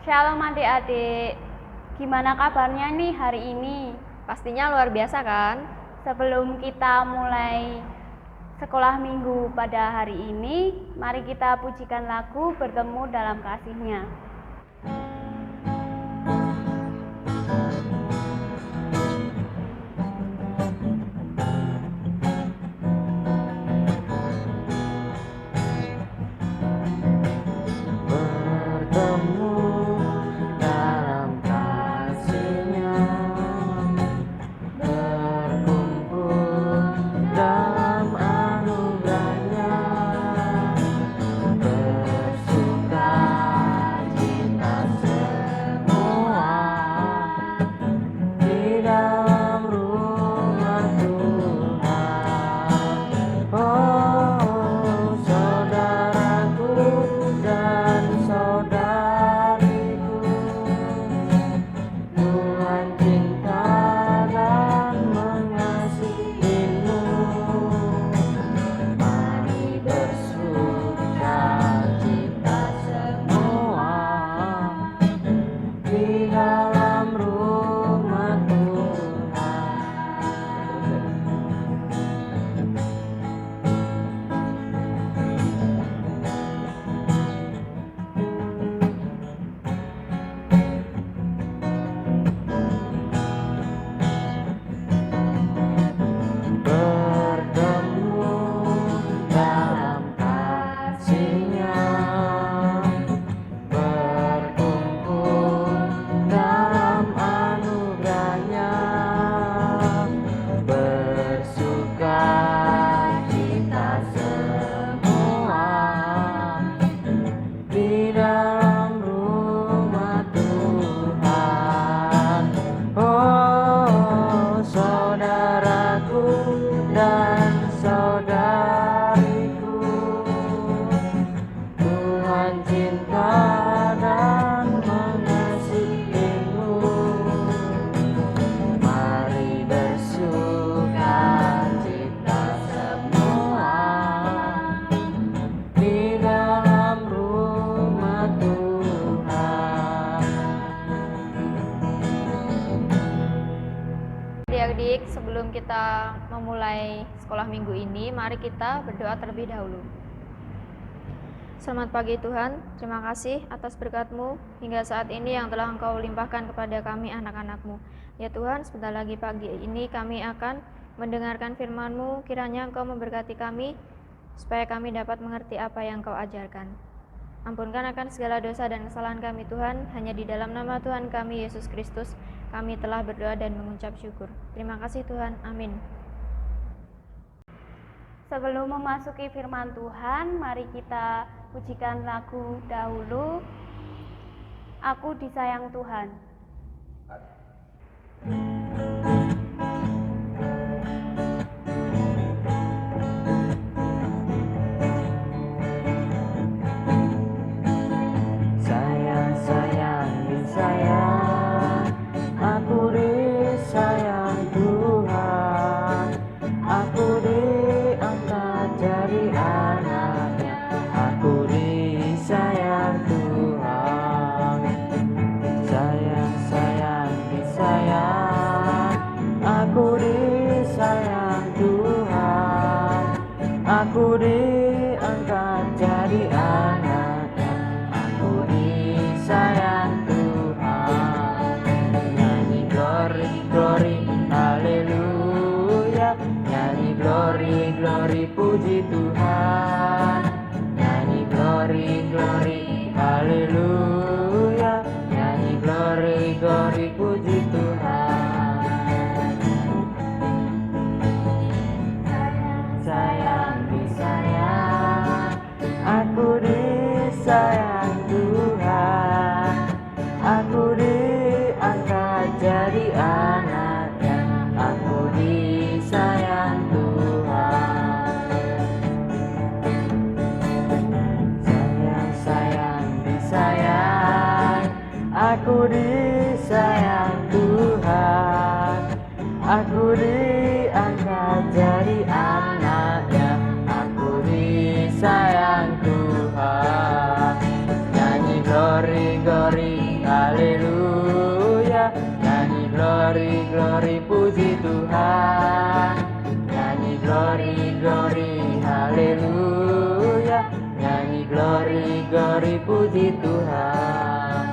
Shalom adik-adik, gimana kabarnya nih hari ini? Pastinya luar biasa kan? Sebelum kita mulai sekolah minggu pada hari ini, mari kita pujikan lagu Bertemu Dalam Kasih-Nya. Adik-adik, sebelum kita memulai sekolah minggu ini, mari kita berdoa terlebih dahulu. Selamat pagi Tuhan, terima kasih atas berkat-Mu hingga saat ini yang telah Engkau limpahkan kepada kami anak-anak-Mu. Ya Tuhan, sebentar lagi pagi ini kami akan mendengarkan firman-Mu, kiranya Engkau memberkati kami, supaya kami dapat mengerti apa yang Engkau ajarkan. Ampunkan akan segala dosa dan kesalahan kami Tuhan, hanya di dalam nama Tuhan kami Yesus Kristus, kami telah berdoa dan mengucap syukur. Terima kasih Tuhan, amin. Sebelum memasuki firman Tuhan, mari kita pujikan lagu dahulu, Aku Disayang Tuhan. Aku diangkat jadi anaknya, aku disayang Tuhan. Nyanyi glory, glory, haleluya. Nyanyi glory, glory, puji Tuhan. Nyanyi glory, glory, haleluya. Nyanyi glory, glory, puji Tuhan. Aku disayang Tuhan, aku diangkat jadi anaknya, aku disayang Tuhan. Sayang, disayang, aku disayang Tuhan, aku diangkat jadi anaknya, aku disayang Tuhan. Nyanyi glory, glory, haleluya. Nyanyi glory, glory, puji Tuhan. Nyanyi glory, glory, haleluya. Nyanyi glory, glory, puji Tuhan.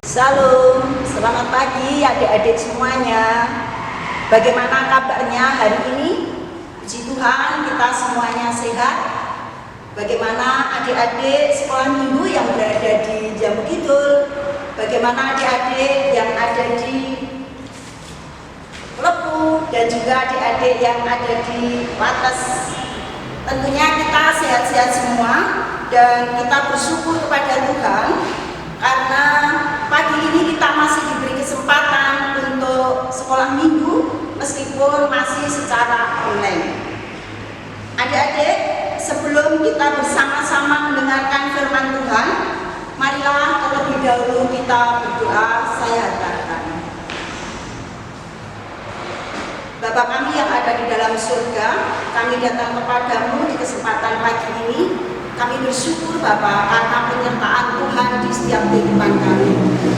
Salam, selamat pagi adik-adik semuanya. Bagaimana kabarnya hari ini? Puji Tuhan kita semuanya sehat. Bagaimana adik-adik sekolah minggu yang berada di Jambu Kidul? Bagaimana adik-adik yang ada di Lepu dan juga adik-adik yang ada di Wates? Tentunya kita sehat-sehat semua dan kita bersyukur kepada Tuhan karena pagi ini kita masih diberi kesempatan untuk sekolah minggu meskipun masih secara online. Adik-adik, sebelum kita bersama-sama mendengarkan firman Tuhan, marilah terlebih dahulu kita berdoa. Saya harapkan Bapa kami yang ada di dalam surga, kami datang kepadamu di kesempatan pagi ini. Kami bersyukur Bapa karena penyertaan Tuhan di setiap kehidupan kami.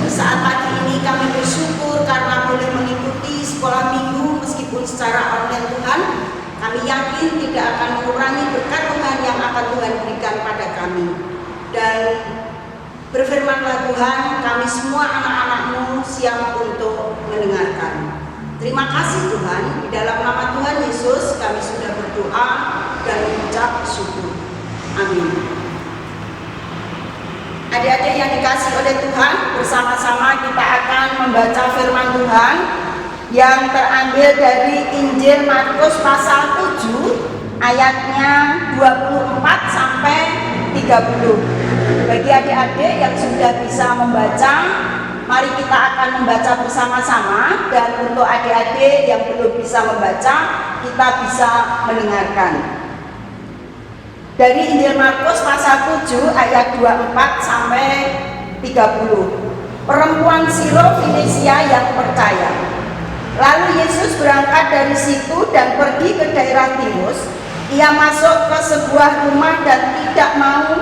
Saat pagi ini kami bersyukur karena boleh mengikuti sekolah minggu meskipun secara online Tuhan. Kami yakin tidak akan mengurangi berkat Tuhan yang akan Tuhan berikan pada kami. Dan berfirmanlah Tuhan, kami semua anak-anak-Mu siap untuk mendengarkan. Terima kasih Tuhan, di dalam nama Tuhan Yesus kami sudah berdoa dan mengucap syukur. Amin. Adik-adik yang dikasihi oleh Tuhan, bersama-sama kita akan membaca firman Tuhan yang terambil dari Injil Markus pasal 7 ayatnya 24 sampai 30. Bagi adik-adik yang sudah bisa membaca, mari kita akan membaca bersama-sama, dan untuk adik-adik yang belum bisa membaca, kita bisa mendengarkan. Dari Injil Markus pasal 7 ayat 24 sampai 30. Perempuan Sirofenisia yang percaya. Lalu Yesus berangkat dari situ dan pergi ke daerah Timus. Ia masuk ke sebuah rumah dan tidak mau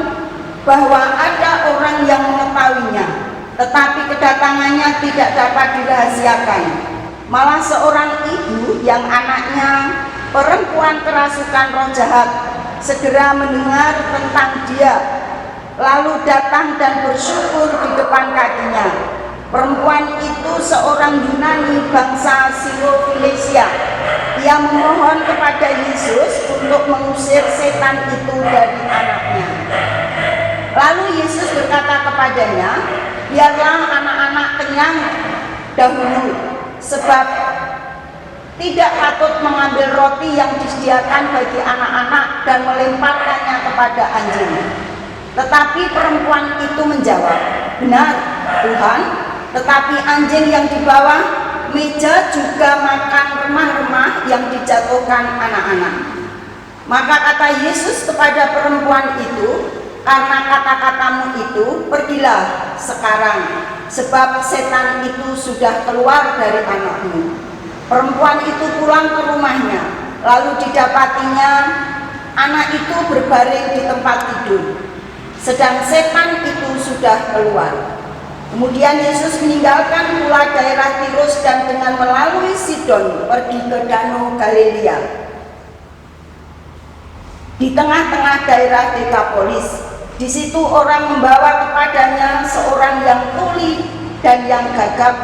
bahwa ada orang yang mengetahuinya, tetapi kedatangannya tidak dapat dirahasiakan. Malah seorang ibu yang anaknya perempuan kerasukan roh jahat segera mendengar tentang dia, lalu datang dan bersyukur di depan kakinya. Perempuan itu seorang Yunani bangsa Sirofenisia. Ia memohon kepada Yesus untuk mengusir setan itu dari anaknya. Lalu Yesus berkata kepadanya, biarlah anak-anak kenyang dahulu, sebab tidak patut mengambil roti yang disediakan bagi anak-anak dan melemparkannya kepada anjing. Tetapi perempuan itu menjawab, benar Tuhan, tetapi anjing yang di bawah meja juga makan remah-remah yang dijatuhkan anak-anak. Maka kata Yesus kepada perempuan itu, karena kata-katamu itu, pergilah sekarang, sebab setan itu sudah keluar dari anakmu. Perempuan itu pulang ke rumahnya, lalu didapatinya anak itu berbaring di tempat tidur, sedang setan itu sudah keluar. Kemudian Yesus meninggalkan pula daerah Tirus dan dengan melalui Sidon pergi ke Danau Galilea. Di tengah-tengah daerah Dekapolis, di situ orang membawa kepadanya seorang yang tuli dan yang gagap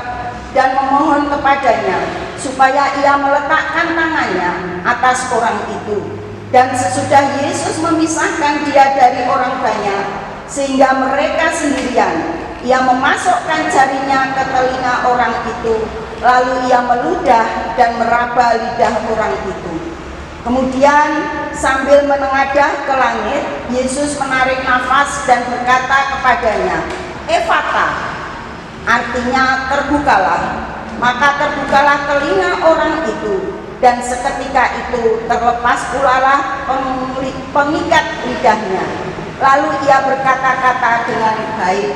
dan memohon kepadanya supaya ia meletakkan tangannya atas orang itu. Dan sesudah Yesus memisahkan dia dari orang banyak sehingga mereka sendirian, ia memasukkan jarinya ke telinga orang itu, lalu ia meludah dan meraba lidah orang itu. Kemudian sambil menengadah ke langit, Yesus menarik nafas dan berkata kepadanya, Efata, artinya terbukalah. Maka terbukalah telinga orang itu, dan seketika itu terlepas pulalah pengikat lidahnya. Lalu ia berkata-kata dengan baik.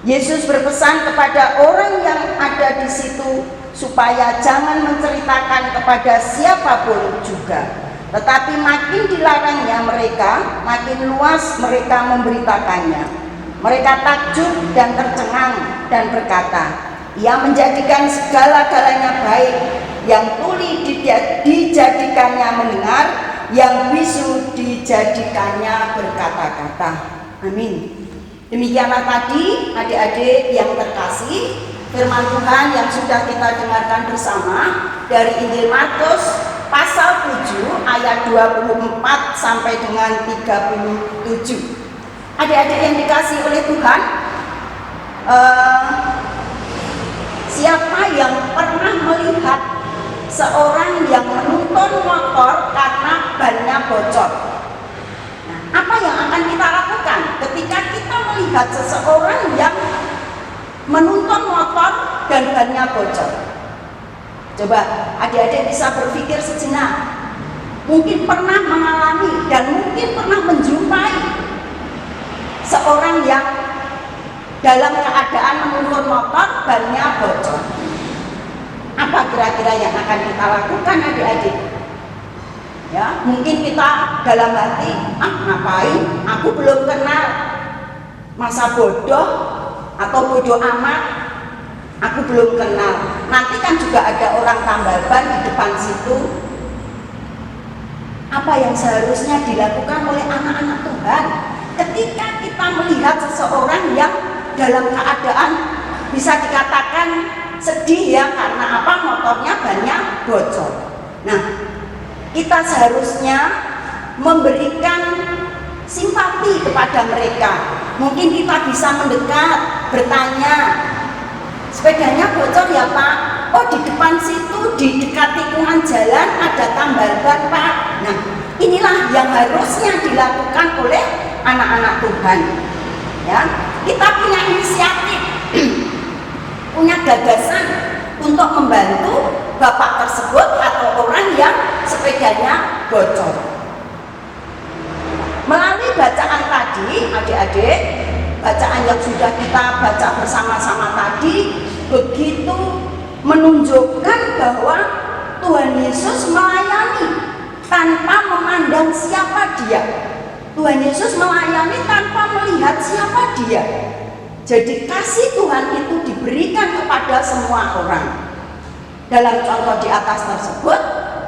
Yesus berpesan kepada orang yang ada di situ supaya jangan menceritakan kepada siapapun juga. Tetapi makin dilarangnya mereka, makin luas mereka memberitakannya. Mereka takjub dan tercengang dan berkata, ia menjadikan segala-galanya baik, yang tuli dijadikannya mendengar, yang bisu dijadikannya berkata-kata. Amin. Demikianlah tadi adik-adik yang terkasih, firman Tuhan yang sudah kita dengarkan bersama dari Injil Markus pasal 7 ayat 24 sampai dengan 37. Adik-adik yang dikasih oleh Tuhan, siapa yang pernah melihat seorang yang menuntun motor karena bannya bocor? Nah, apa yang akan kita lakukan ketika kita melihat seseorang yang menuntun motor dan bannya bocor? Coba adik-adik bisa berpikir sejenak. Mungkin pernah mengalami dan mungkin pernah menjumpai seorang yang dalam keadaan menuntun motor bannya bocor. Apa kira-kira yang akan kita lakukan adik-adik? Ya, mungkin kita dalam hati, ngapain? Aku belum kenal, masa bodoh atau bodoh amat. Aku belum kenal. Nanti kan juga ada orang tambal ban di depan situ. Apa yang seharusnya dilakukan oleh anak-anak Tuhan ketika kita melihat seseorang yang dalam keadaan bisa dikatakan sedih ya, karena apa? Motornya bannya bocor. Nah, kita seharusnya memberikan simpati kepada mereka. Mungkin kita bisa mendekat, bertanya, sepedanya bocor ya Pak? Oh, di depan situ di dekat tikungan jalan ada tambal ban Pak. Nah, inilah yang harusnya dilakukan oleh anak-anak Tuhan. Ya, kita punya inisiatif, punya gagasan untuk membantu bapak tersebut atau orang yang sepedanya bocor. Melalui bacaan tadi, adik-adik, bacaan yang sudah kita baca bersama-sama tadi begitu menunjukkan bahwa Tuhan Yesus melayani tanpa memandang siapa dia. Tuhan Yesus melayani tanpa melihat siapa dia. Jadi kasih Tuhan itu diberikan kepada semua orang. Dalam contoh di atas tersebut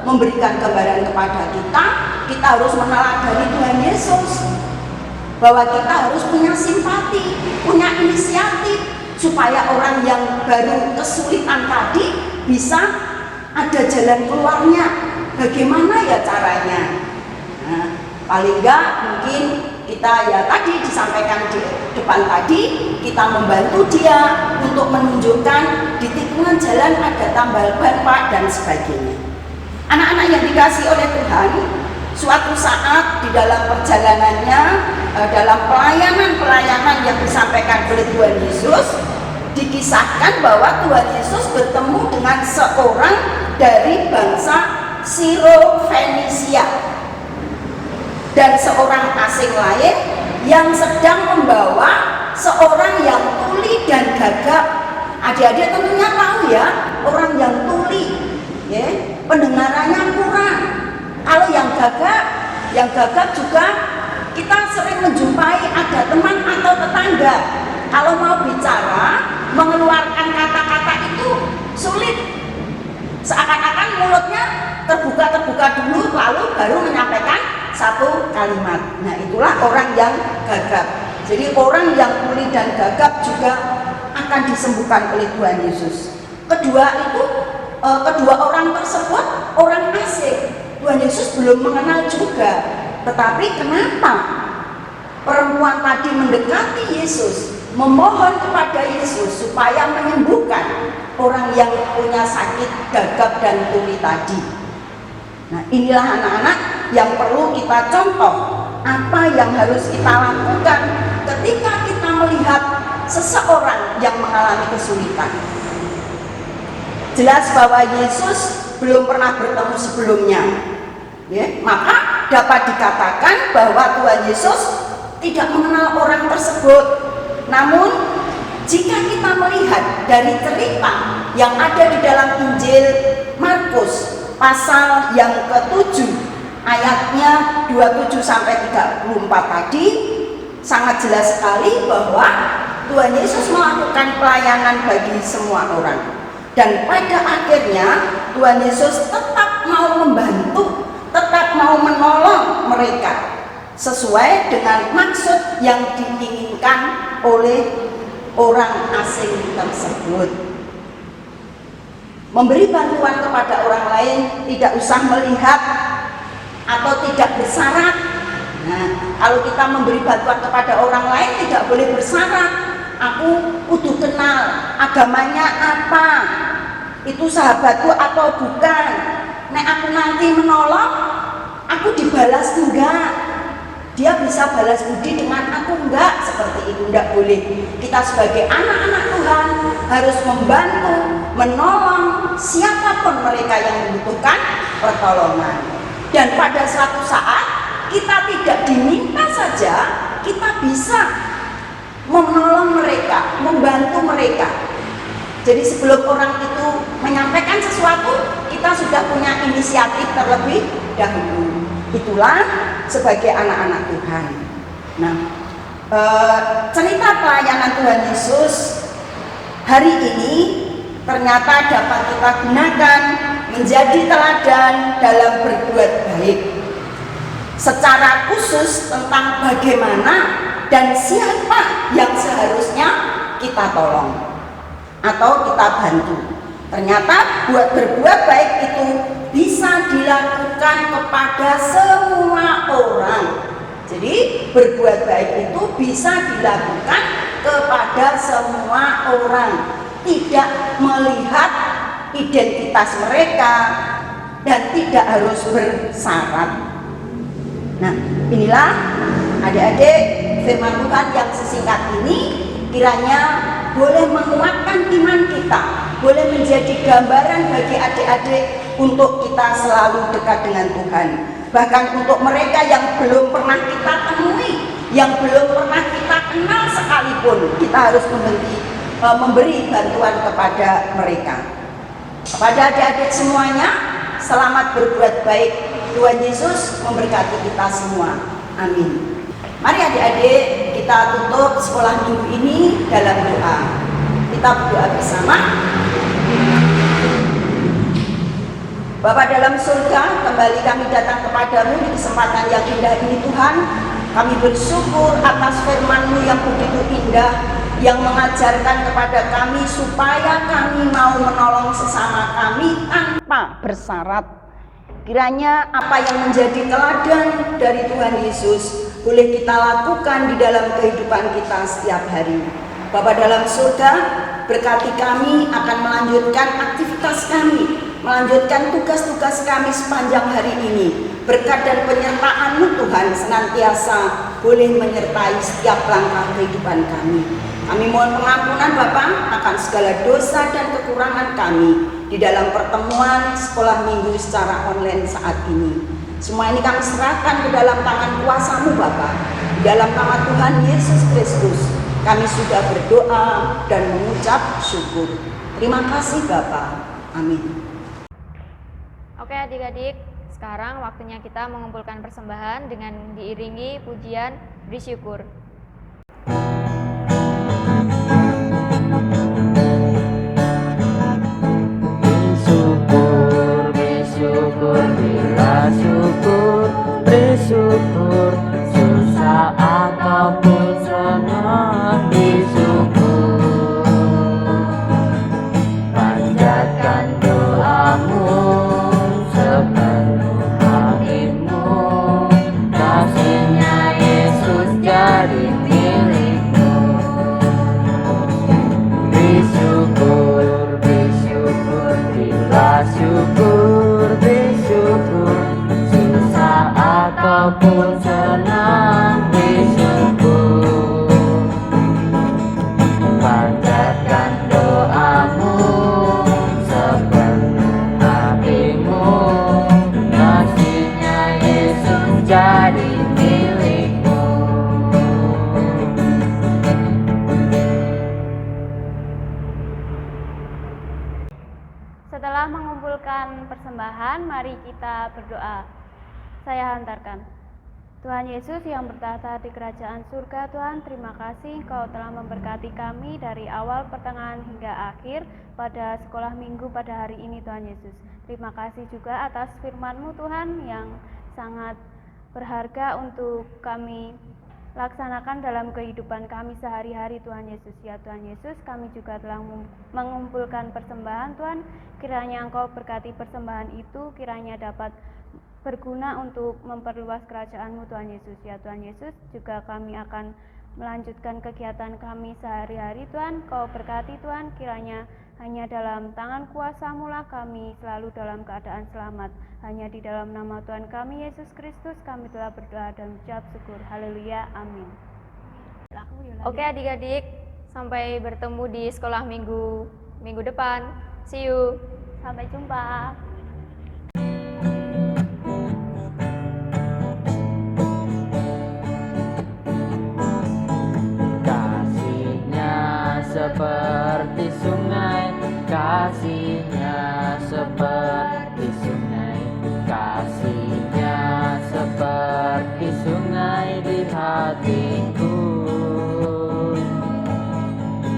memberikan gambaran kepada kita, kita harus meneladani Tuhan Yesus. Bahwa kita harus punya simpati, punya inisiatif supaya orang yang baru kesulitan tadi bisa ada jalan keluarnya. Bagaimana ya caranya? Nah, paling enggak mungkin kita ya tadi disampaikan di depan tadi, kita membantu dia untuk menunjukkan di tikungan jalan ada tambal ban Pak dan sebagainya. Anak-anak yang dikasih oleh Tuhan, suatu saat di dalam perjalanannya, dalam pelayanan yang disampaikan oleh Tuhan Yesus, dikisahkan bahwa Tuhan Yesus bertemu dengan seorang dari bangsa Siro-Fenisia dan seorang asing lain yang sedang membawa seorang yang tuli dan gagap. Adik-adik tentunya tahu ya, orang yang tuli ya, pendengarannya kurang. Kalau yang gagap juga kita sering menjumpai ada teman atau tetangga. Kalau mau bicara, mengeluarkan kata-kata itu sulit. Seakan-akan mulutnya terbuka dulu, lalu baru menyampaikan satu kalimat. Nah, itulah orang yang gagap. Jadi orang yang tuli dan gagap juga akan disembuhkan oleh Tuhan Yesus. Kedua orang tersebut orang asing. Tuhan Yesus belum mengenal juga. Tetapi kenapa perempuan tadi mendekati Yesus, memohon kepada Yesus supaya menyembuhkan orang yang punya sakit gagap dan tuli tadi? Nah, inilah anak-anak yang perlu kita contoh. Apa yang harus kita lakukan ketika kita melihat seseorang yang mengalami kesulitan? Jelas bahwa Yesus belum pernah bertemu sebelumnya, ya, maka dapat dikatakan bahwa Tuhan Yesus tidak mengenal orang tersebut. Namun jika kita melihat dari cerita yang ada di dalam Injil Markus pasal yang ke-7 ayatnya 27 sampai 34 tadi sangat jelas sekali bahwa Tuhan Yesus melakukan pelayanan bagi semua orang. Dan pada akhirnya Tuhan Yesus tetap mau membantu, tetap mau menolong mereka sesuai dengan maksud yang diinginkan oleh orang asing tersebut. Memberi bantuan kepada orang lain tidak usah melihat atau tidak bersyarat. Nah, kalau kita memberi bantuan kepada orang lain tidak boleh bersyarat. Aku kudu kenal agamanya apa, itu sahabatku atau bukan. Nek aku nanti menolong, aku dibalas enggak? Dia bisa balas budi dengan aku enggak? Seperti itu enggak boleh. Kita sebagai anak-anak Tuhan harus membantu, menolong siapapun mereka yang membutuhkan pertolongan. Dan pada suatu saat kita tidak diminta saja, kita bisa menolong mereka, membantu mereka. Jadi sebelum orang itu menyampaikan sesuatu, kita sudah punya inisiatif terlebih dahulu. Itulah sebagai anak-anak Tuhan. Nah, cerita pelayanan Tuhan Yesus hari ini ternyata dapat kita gunakan menjadi teladan dalam berbuat baik. Secara khusus tentang bagaimana dan siapa yang seharusnya kita tolong atau kita bantu. Ternyata berbuat baik itu bisa dilakukan kepada semua orang. Jadi berbuat baik itu bisa dilakukan kepada semua orang, tidak melihat identitas mereka dan tidak harus bersyarat. Nah, inilah adik-adik firman Tuhan yang sesingkat ini kiranya boleh menguatkan iman kita, boleh menjadi gambaran bagi adik-adik untuk kita selalu dekat dengan Tuhan. Bahkan untuk mereka yang belum pernah kita temui, yang belum pernah kita kenal sekalipun, kita harus memberi bantuan kepada mereka. Kepada adik-adik semuanya, selamat berbuat baik. Tuhan Yesus memberkati kita semua. Amin. Mari adik-adik kita tutup sekolah minggu ini dalam doa. Kita berdoa bersama. Bapa dalam surga, kembali kami datang kepadamu di kesempatan yang indah ini Tuhan. Kami bersyukur atas firman-Mu yang begitu indah, yang mengajarkan kepada kami supaya kami mau menolong sesama kami tanpa bersyarat. Kiranya apa yang menjadi teladan dari Tuhan Yesus boleh kita lakukan di dalam kehidupan kita setiap hari. Bapa dalam surga, berkati kami akan melanjutkan aktivitas kami, melanjutkan tugas-tugas kami sepanjang hari ini. Berkat dan penyertaan-Mu Tuhan senantiasa boleh menyertai setiap langkah kehidupan kami. Kami mohon pengampunan Bapa akan segala dosa dan kekurangan kami di dalam pertemuan sekolah minggu secara online saat ini. Semua ini kami serahkan ke dalam tangan kuasa-Mu Bapa. Di dalam nama Tuhan Yesus Kristus kami sudah berdoa dan mengucap syukur. Terima kasih Bapa. Amin. Oke adik-adik, sekarang waktunya kita mengumpulkan persembahan dengan diiringi pujian bersyukur. Bersyukur, susah ataupun senang bersyukur. Panjatkan doamu sepenuh hatimu, kasihnya Yesus jadi milikmu. Bersyukur, bersyukur, bila syukur, bersyukur. Apapun senang bersyukur, panjatkan doamu sepenuh hatimu, kasihnya Yesus jadi milikmu. Setelah mengumpulkan persembahan, mari kita berdoa. saya hantarkan. Tuhan Yesus yang bertahta di kerajaan surga, Tuhan, terima kasih Engkau telah memberkati kami dari awal, pertengahan, hingga akhir pada sekolah minggu pada hari ini, Tuhan Yesus. Terima kasih juga atas firman-Mu, Tuhan, yang sangat berharga untuk kami laksanakan dalam kehidupan kami sehari-hari, Tuhan Yesus. Ya Tuhan Yesus, kami juga telah mengumpulkan persembahan, Tuhan. Kiranya Engkau berkati persembahan itu, kiranya dapat berguna untuk memperluas kerajaan-Mu, Tuhan Yesus. Ya Tuhan Yesus, juga kami akan melanjutkan kegiatan kami sehari-hari, Tuhan. Kau berkati, Tuhan, kiranya hanya dalam tangan kuasa-Mu lah kami selalu dalam keadaan selamat. Hanya di dalam nama Tuhan kami, Yesus Kristus, kami telah berdoa dan ucap syukur. Haleluya, amin. Oke adik-adik, sampai bertemu di sekolah minggu depan. See you. Sampai jumpa. Seperti sungai, kasihnya seperti sungai, kasihnya seperti sungai di hatiku,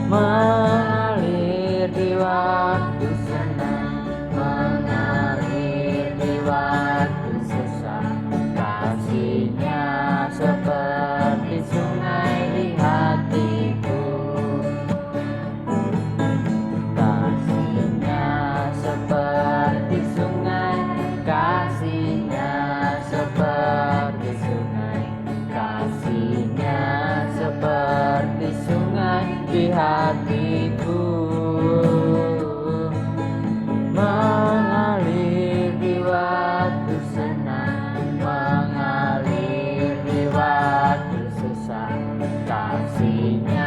mengalir di waktu senang, mengalir di waktu susah, kasihnya seperti sungai di hatiku. Di hatiku, mengalir di waktu senang, mengalir di waktu susah, kasihnya